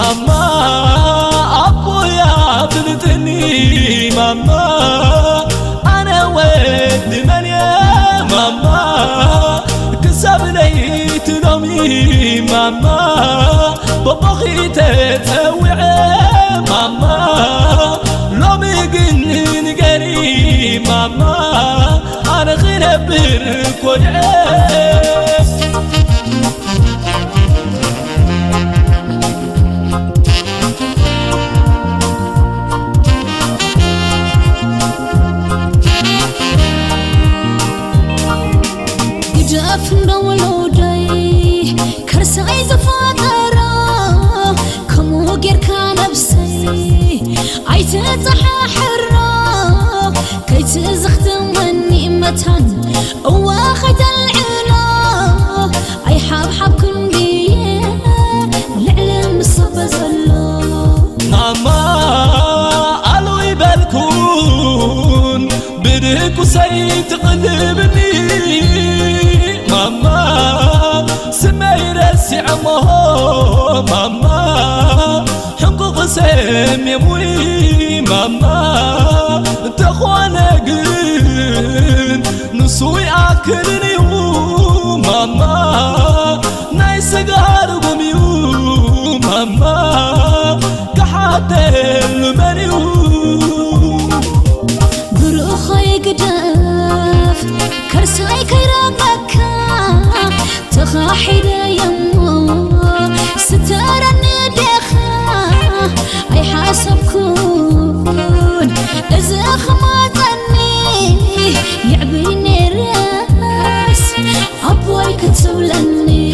ماما أبويا بلتني ماما أنا ود من يا ماما كسب لي تنامي ماما ببخي تتوعي ماما لو ميقن نقري ماما أنا غنبر كودعي جافنا ولودي كرساي زفاطرا كمو غير كان بسي عيت صحاحرا كيت زختمني متان واخد العلا اي حب كندي العلم صبزلو ماما قالو يبالكون بدك وسيت قلبني ماما سمير السعمه ماما حقوق سم يموي ماما تخوانا قن نسوي اكلني ماما نايس قار قميو ماما كحد المنيو بروخي قداف كرساي كيرابك تخاحد يمو ستار الندخا اي حاسبكون اذا خماتني يعبيني الراس ابوي كتسولني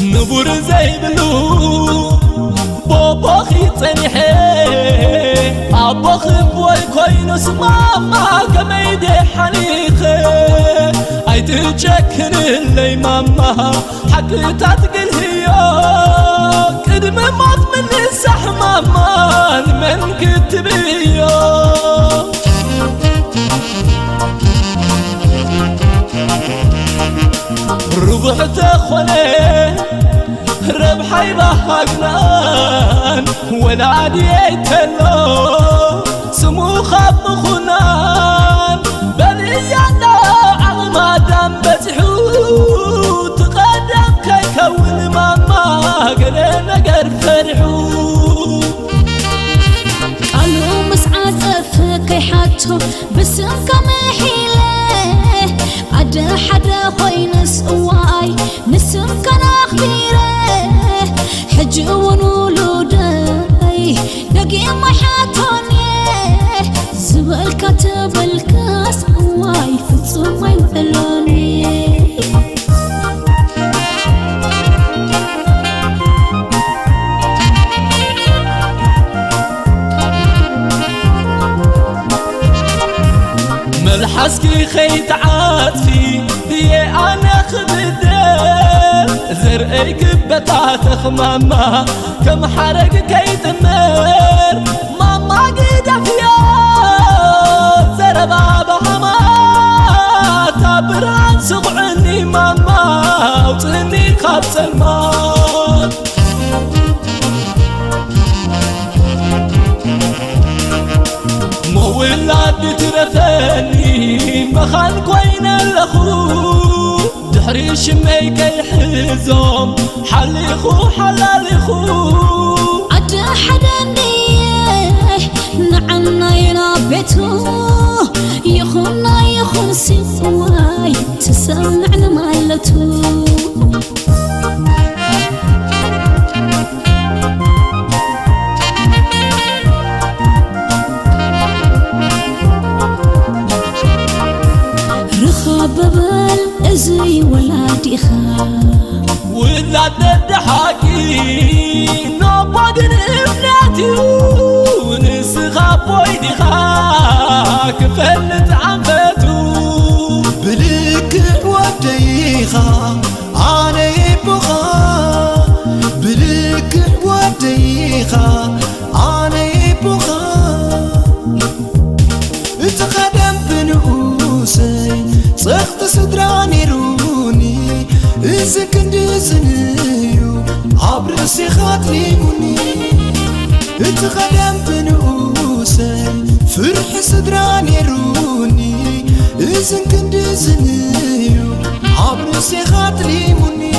نبور زي بلو باباخي تنحي أباخي بوي كوينس ماما كميدي حنيخي أي تتشكر اللي ماما حكيتها تقل هي كدم مات من السح ماما من كتبيه ربحت أخواني ربحي بحقنان ولا ديتلو سمو خاب مخنان بليانا عمادام بزحو تقدم كي كون ماما قلنا قر فرحو قالوا مسعاد افكي حاتو بسم كمحيله عدا حدا خوينس واي نسم كان اخبيره حج ونولوداي دقي ما حاتوني زبل كتب الكاس واي فتصم ما يولوني ملحسكي خيط عاطفي دي انا خبدل زرقك بتاعتخ ماما كم حرق كي تمر ماما قيدة فيا زربا بهما تابران سغعني ماما وطني خابس الماء ولاد ترفني مخان كوين الأخو دحري شمي كي حزوم حلي خو حلالي خو عدا حدا نيه نعنا ينابتو يخونا يخون سواي تسمعنا مالتو ببل ازي ولادي خا ولاد الضحاكي نوباد ابناتي ديخا كفلت عنفتو بلك وديخا أنا يبغى بلك وديخا أنا يبغى اتقدم بنؤوسي صخت صدراني روني إذا كنت زنيو عبر سيخات ليموني اتقدم بنؤوسي فرح صدراني روني إذا كنت زنيو عبر سيخات ليموني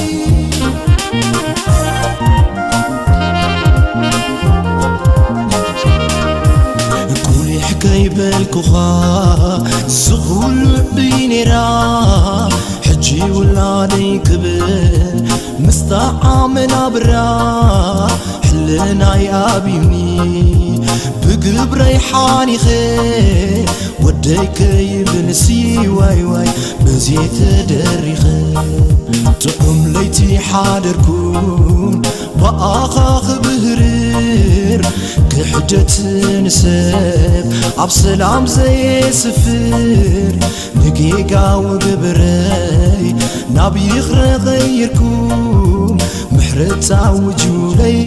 كوني حكاي بالكوخا زغول بينيرا حجي ولادي كبر مستعامل أبرا حلنا يا بيوني بقلب ريحاني خير وديك يبنسي واي واي بزيت دريخي تقوم ليتي حادركون بآخاخ بهرير كحجة نسب عبسلام زي سفر دقيقة وقبري نبي يخرج غيركم محرت عوجولي